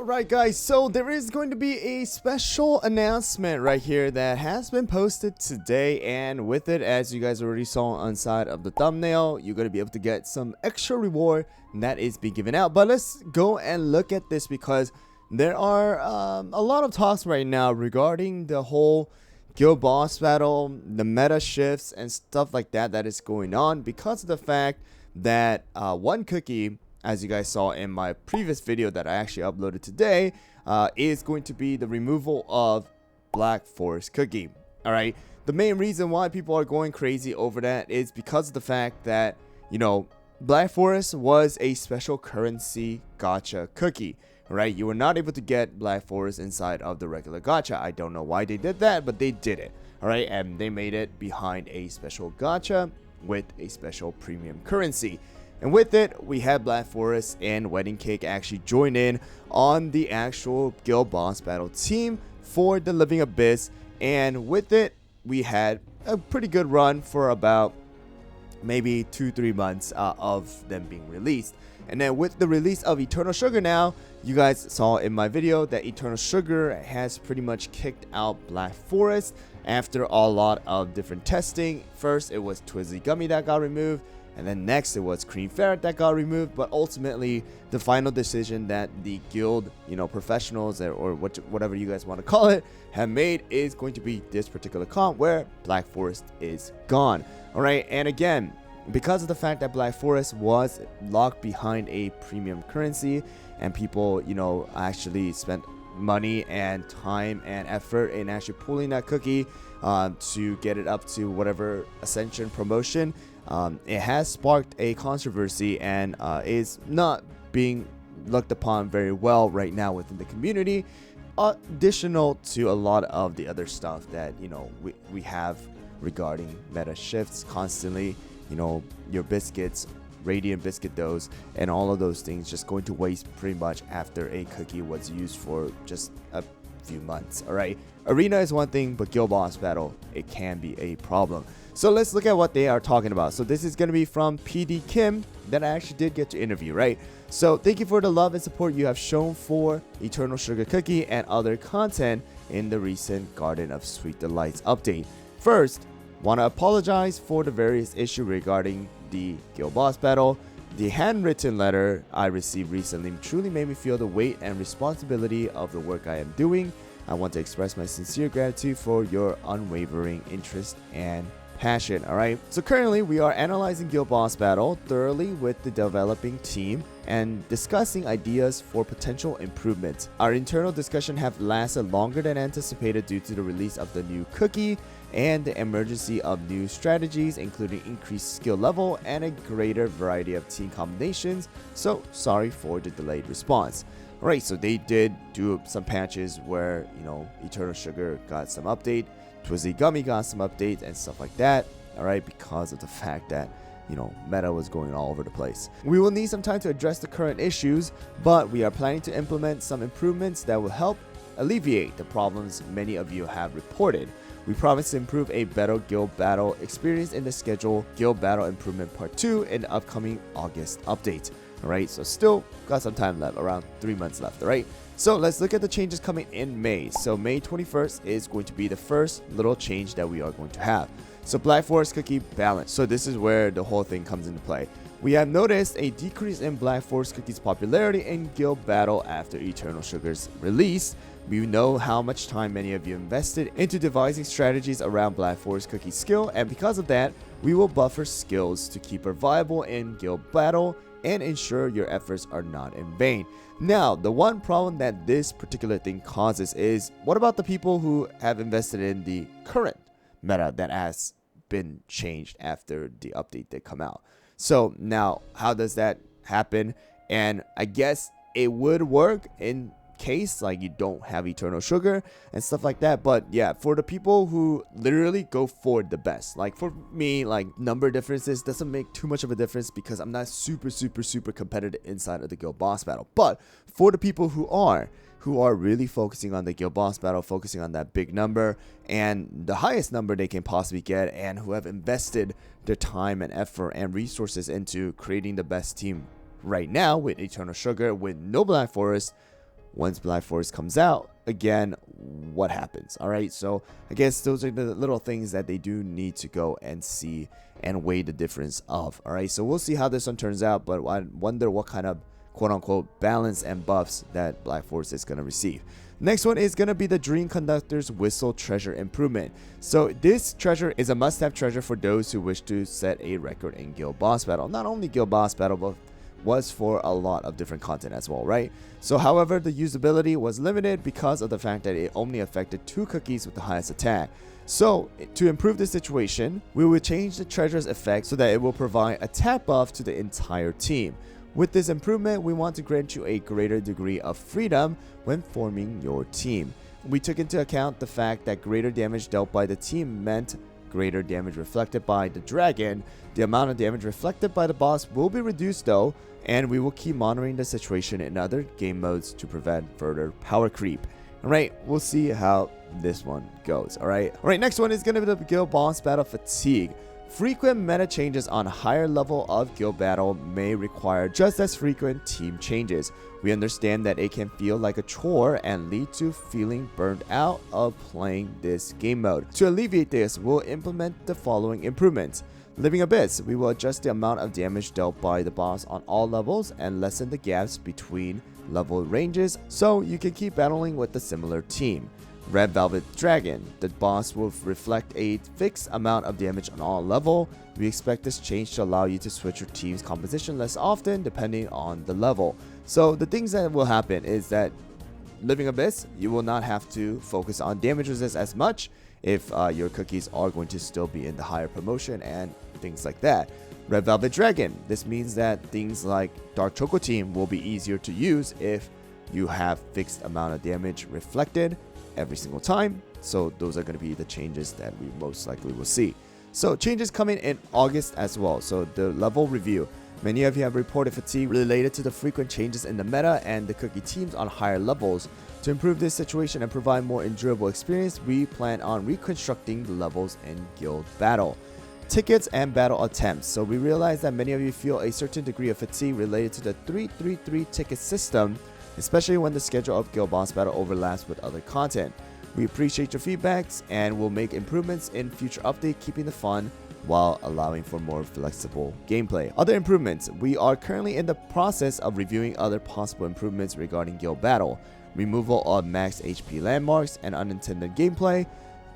Alright guys, so there is going to be a special announcement right here that has been posted today, and with it, as you guys already saw on side of the thumbnail, you're going to be able to get some extra reward that is being given out. But let's go and look at this because there are a lot of talks right now regarding the whole guild boss battle, the meta shifts and stuff like that that is going on because of the fact that one cookie, as you guys saw in my previous video that I actually uploaded today, is going to be the removal of Black Forest cookie. Alright, the main reason why people are going crazy over that is because of the fact that, you know, Black Forest was a special currency gacha cookie. Right, you were not able to get Black Forest inside of the regular gacha. I don't know why they did that, but they did it. Alright, and they made it behind a special gacha with a special premium currency. And with it, we had Black Forest and Wedding Cake actually join in on the actual guild boss battle team for the Living Abyss. And with it, we had a pretty good run for about maybe 2-3 months of them being released. And then with the release of Eternal Sugar now, you guys saw in my video that Eternal Sugar has pretty much kicked out Black Forest after a lot of different testing. First, it was Twizzy Gummy that got removed, and then next it was Cream Ferret that got removed. But ultimately, the final decision that the guild, you know, professionals or whatever you guys want to call it, have made is going to be this particular comp where Black Forest is gone. All right, and again, because of the fact that Black Forest was locked behind a premium currency and people, you know, actually spent money and time and effort in actually pulling that cookie to get it up to whatever Ascension promotion, it has sparked a controversy and is not being looked upon very well right now within the community, additional to a lot of the other stuff that, you know, we have regarding meta shifts constantly. You know, your biscuits, Radiant Biscuit doughs, and all of those things just going to waste pretty much after a cookie was used for just a few months. Alright, Arena is one thing, but Guild Boss Battle, it can be a problem. So let's look at what they are talking about. So this is going to be from PD Kim that I actually did get to interview, right? So thank you for the love and support you have shown for Eternal Sugar Cookie and other content in the recent Garden of Sweet Delights update. First, want to apologize for the various issues regarding the guild boss battle. The handwritten letter I received recently truly made me feel the weight and responsibility of the work I am doing. I want to express my sincere gratitude for your unwavering interest and passion. Alright, so currently we are analyzing guild boss battle thoroughly with the developing team and discussing ideas for potential improvements. Our internal discussion have lasted longer than anticipated due to the release of the new cookie and the emergence of new strategies, including increased skill level and a greater variety of team combinations. So sorry for the delayed response. Alright, so they did do some patches where, you know, Eternal Sugar got some update, Twizzy Gummy got some updates and stuff like that. Alright, because of the fact that, you know, meta was going all over the place. We will need some time to address the current issues, but we are planning to implement some improvements that will help alleviate the problems many of you have reported. We promise to improve a better guild battle experience in the scheduled Guild Battle Improvement Part 2 in the upcoming August update. Alright, so still got some time left, around 3 months left, alright? So let's look at the changes coming in May. So May 21st is going to be the first little change that we are going to have. So Black Forest Cookie balance. So this is where the whole thing comes into play. We have noticed a decrease in Black Forest Cookie's popularity in Guild Battle after Eternal Sugar's release. We know how much time many of you invested into devising strategies around Black Forest Cookie's skill, and because of that, we will buffer skills to keep her viable in Guild Battle and ensure your efforts are not in vain. Now, the one problem that this particular thing causes is, what about the people who have invested in the current meta that has been changed after the update did come out? So now, how does that happen? And I guess it would work in case like you don't have Eternal Sugar and stuff like that, but yeah, for the people who literally go for the best, like for me, like number differences doesn't make too much of a difference because I'm not super competitive inside of the guild boss battle. But for the people who are really focusing on the guild boss battle, focusing on that big number and the highest number they can possibly get, and who have invested their time and effort and resources into creating the best team right now with Eternal Sugar, with no Black Forest, once Black Forest comes out, again, what happens? All right, so I guess those are the little things that they do need to go and see and weigh the difference of. All right, so we'll see how this one turns out, but I wonder what kind of quote-unquote balance and buffs that Black Forest is going to receive. Next one is going to be the Dream Conductor's Whistle Treasure Improvement. So this treasure is a must-have treasure for those who wish to set a record in Guild Boss Battle. Not only Guild Boss Battle, but was for a lot of different content as well, right? So however, the usability was limited because of the fact that it only affected 2 cookies with the highest attack. So to improve the situation, we will change the treasure's effect so that it will provide attack buff to the entire team. With this improvement, we want to grant you a greater degree of freedom when forming your team. We took into account the fact that greater damage dealt by the team meant greater damage reflected by the dragon. The amount of damage reflected by the boss will be reduced though, and we will keep monitoring the situation in other game modes to prevent further power creep. Alright, we'll see how this one goes. Alright, next one is going to be the Guild Boss Battle Fatigue. Frequent meta changes on higher level of guild battle may require just as frequent team changes. We understand that it can feel like a chore and lead to feeling burned out of playing this game mode. To alleviate this, we'll implement the following improvements. Living Abyss, we will adjust the amount of damage dealt by the boss on all levels and lessen the gaps between level ranges so you can keep battling with a similar team. Red Velvet Dragon, the boss will reflect a fixed amount of damage on all level. We expect this change to allow you to switch your team's composition less often depending on the level. So the things that will happen is that Living Abyss, you will not have to focus on damage resist as much if your cookies are going to still be in the higher promotion and things like that. Red Velvet Dragon, this means that things like Dark Choco Team will be easier to use if you have fixed amount of damage reflected every single time. So those are going to be the changes that we most likely will see. So changes coming in August as well. So the level review. Many of you have reported fatigue related to the frequent changes in the meta and the cookie teams on higher levels. To improve this situation and provide more enjoyable experience, we plan on reconstructing the levels in guild battle. Tickets and battle attempts. So we realize that many of you feel a certain degree of fatigue related to the 333 ticket system, especially when the schedule of Guild Boss Battle overlaps with other content. We appreciate your feedbacks and will make improvements in future update, keeping the fun while allowing for more flexible gameplay. Other improvements. We are currently in the process of reviewing other possible improvements regarding Guild Battle. Removal of max HP landmarks and unintended gameplay.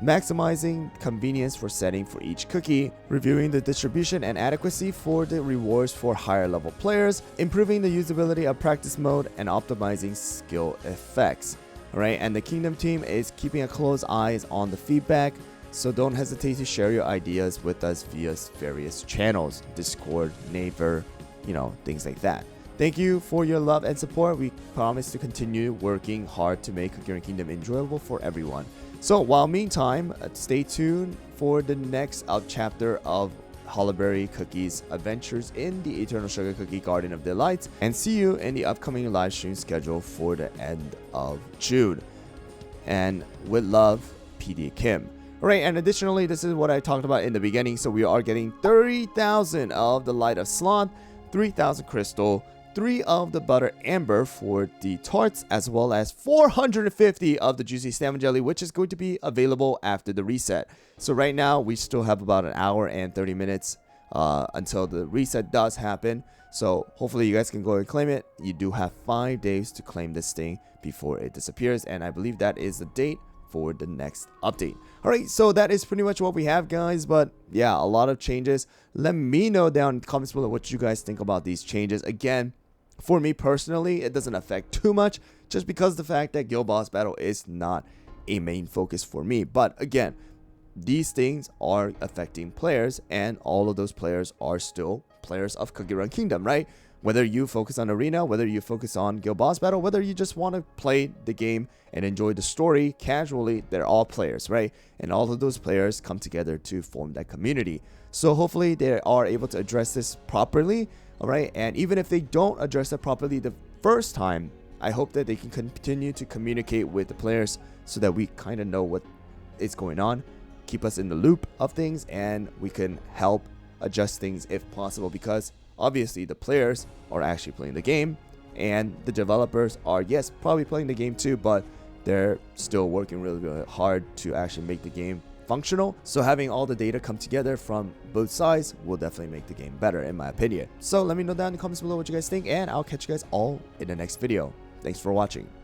Maximizing convenience for setting for each cookie, reviewing the distribution and adequacy for the rewards for higher level players, improving the usability of practice mode, and optimizing skill effects. Alright, and the Kingdom team is keeping a close eyes on the feedback, so don't hesitate to share your ideas with us via various channels, Discord, Naver, things like that. Thank you for your love and support. We promise to continue working hard to make Cookie Kingdom enjoyable for everyone. So while meantime, stay tuned for the next chapter of Holleberry Cookie's adventures in the Eternal Sugar Cookie Garden of Delights, and see you in the upcoming live stream schedule for the end of June. And with love, PD Kim. Alright, and additionally, this is what I talked about in the beginning. So we are getting 30,000 of the Light of Sloth, 3,000 Crystal, 3 of the Butter Amber for the tarts, as well as 450 of the Juicy Salmon Jelly, which is going to be available after the reset. So right now, we still have about an hour and 30 minutes until the reset does happen. So hopefully you guys can go and claim it. You do have 5 days to claim this thing before it disappears, and I believe that is the date for the next update. Alright, so that is pretty much what we have, guys. But yeah, a lot of changes. Let me know down in the comments below what you guys think about these changes. Again, for me personally, it doesn't affect too much, just because the fact that Guild Boss Battle is not a main focus for me. But again, these things are affecting players, and all of those players are still players of Cookie Run Kingdom, right? Whether you focus on Arena, whether you focus on Guild Boss Battle, whether you just want to play the game and enjoy the story casually, they're all players, right? And all of those players come together to form that community. So hopefully they are able to address this properly. Alright, and even if they don't address it properly the first time, I hope that they can continue to communicate with the players so that we kind of know what is going on, keep us in the loop of things, and we can help adjust things if possible, because obviously the players are actually playing the game, and the developers are, yes, probably playing the game too, but they're still working really, really hard to actually make the game functional. So having all the data come together from both sides will definitely make the game better, in my opinion. So let me know down in the comments below what you guys think, and I'll catch you guys all in the next video. Thanks for watching.